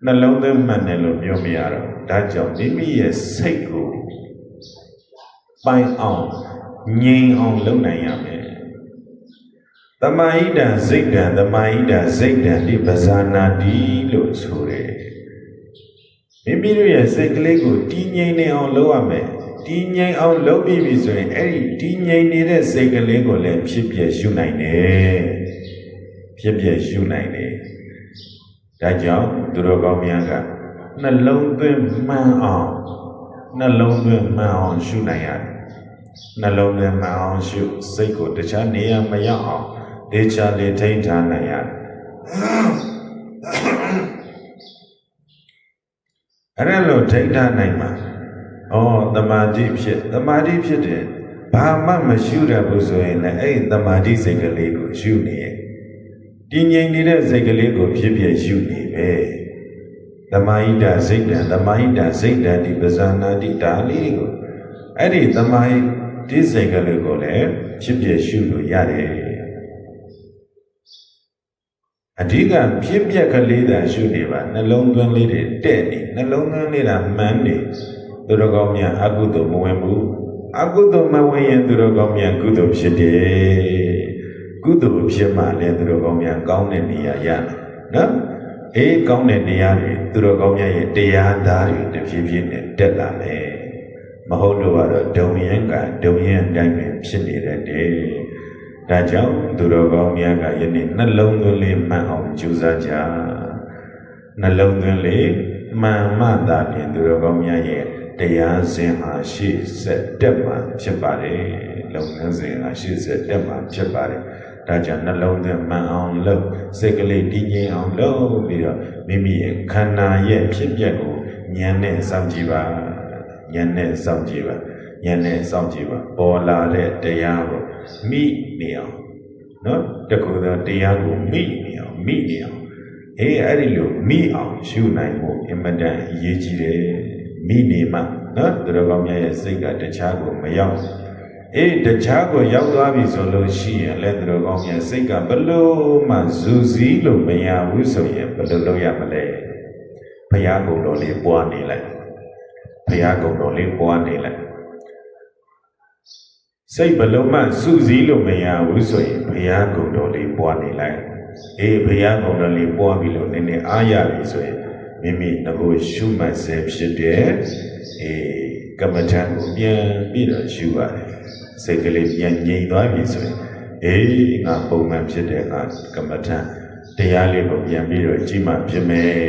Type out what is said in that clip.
နှလုံးသွင်းမှန်တယ်လို့ပြောမရတော့ဒါကြောင့်မိမိရဲ့စိတ်ကိုပိုင်အောင်ငြိမ်အောင်လုပ်နိုင်ရမယ်သမာဟိတံစိတ်တံသမာဟိတံစိတ်တံဒီပဇာနာတိလို့ဆိုတယ်မိမိတို့ရဲ့စိတ်ကလေးကိုတည်ငြိမ်နေအောင်လုပ်ရမယ်တည်ငြိမ်အောင်လုပ်ပြီးပြီဆိုရင်အဲ့ဒီတည်ငြိမ်နေတဲ့စိတ်ကလေးကိုလည်းဖြစ်ပြရှုနိုင်တယ်ဖြစ်ပြရှုနိုင်တယ်ဒါကြောင့်သူတော်ကောင်းများကနှလုံးသွင်းမှန်အောင်နှလုံးသွင်းမှန်အောင်ရှုနိုင်ရတယ်နှလုံးသွင်းမှန်အောင်ရှုစိတ်ကိုတခြားနေရာမရောက်အောင်ဒေချာလေးထိန်းထားနိုင်ရတယ်အဲ့လိုထိန်းထားနိုင်မှာသမာဓိဖြစ်တယ်ဘာမှမရှုရဘူးဆိုရင်လည်းအဲ့သမာဓိစိတ်ကလေးကိုရှုနေရဲ့တည်ငြိမ်နေတဲ့စိတ်ကလေးကိုဖြစ်ဖြစ်ရှုနေပဲသမာဟိတစိတ်တံသမာဟိတစိတ်တံဒီပဇာနာတိဒါလေးကိုအဲ့ဒီသမာဟိဒီစိတ်ကလေးကိုလည်းဖြစ်ဖြစ်ရှုလို့ရတယ်အဓိကဖြစ်ပြက်ကလေးသာရှုနေပါနှလုံးသွင်းလေးတွေတဲ့နေနှလုံးသွင်းလေးတာမှန်းနေသူတော်ကောင်းများအကုသိုလ်မဝင်ဘူးအကုသိုလ်မဝင်ရင်သူတော်ကောင်းများကုသိုလ်ဖြစ်တယ်ကုသိုလ်ဖြစ်မှလည်းသူတော်ကောင်းများကောင်းတဲ့နေရာရတယ်နော်ကောင်းတဲ့နေရာတွေသူတော်ကောင်းများရဲ့တရားသားတွေတဖြည်းဖြည်းနဲ့တက်လာမယ်မဟုတ်လို့ကတော့ဒုံရင်ကဒုံရင်တိုင်းပဲဖြစ်နေတတ်တယ်ဒါကြောင့်သူတော်ကောင်းများကယနေ့နှလုံးသွင်းလေးမှန်အောင်ကြိုးစားကြနှလုံးသွင်းလေးမှန်မှသာဖြင့်သူတော်ကောင်းများရဲ့တရားစဉ်ဟာရှေ့ဆက်တက်မှာဖြစ်ပါတယ်လုပ်ငန်းစဉ်ဟာရှေ့ဆက်တက်မှာဖြစ်ပါတယ်ဒါကြောင့်နှလုံးသွင်းမှန်အောင်လုပ်စိတ်ကလေးတည်ငြိမ်အောင်လုပ်ပြီးတော့မိမိရဲ့ခန္ဓာရဲ့ဖြစ်ပျက်ကိုဉာဏ်နဲ့စောင့်ကြည့်ပါဉာဏ်နဲ့စောင့်ကြည့်ပါဉာဏ်နဲ့စောင့်ကြည့်ပါပေါ်လာတဲ့တရားကိုမိနေအောင်နော်တကူသောတရားကိုမိနေအောင်အဲ့ဒီလိုမိအောင်ရှုနိုင်ဖို့အင်မတန်အရေးကြီးတယ်မိနေမှနော်သူတော်ကောင်းများရဲ့စိတ်ကတခြားကိုမရောက်တခြားကိုရောက်သွားပြီဆိုလို့ရှိရင်လည်းသူတော်ကောင်းများစိတ်ကဘလို့မှဇူစည်းလို့မရဘူးဆိုရင်ဘယ်လိုလုပ်ရမလဲဘုရားကုံတော်လေးပွားနေလိုက်ဘုရားကုံတော်လေးပွားနေလိုက်စိတ်ဘလို့မှဇူစည်းလို့မရဘူးဆိုရင်ဘုရားကုံတော်လေးပွားနေလိုက်ဘုရားကုံတော်လေးပွားပြီးလို့နည်းနည်းအားရပြီဆိုရင်မိမိငကိုရှုမှတ်စေဖြစ်တဲ့ကမ္မထံကိုပြန်ပြီးတော့ရှုရတယ်စိတ်ကလေးပြန်ငြိမ်သွားပြီဆိုရင်ငါပုံမှန်ဖြစ်တဲ့ငါကမ္မထံတရားလေးကိုပြန်ပြီးတော့ကြည့်မှဖြစ်မယ်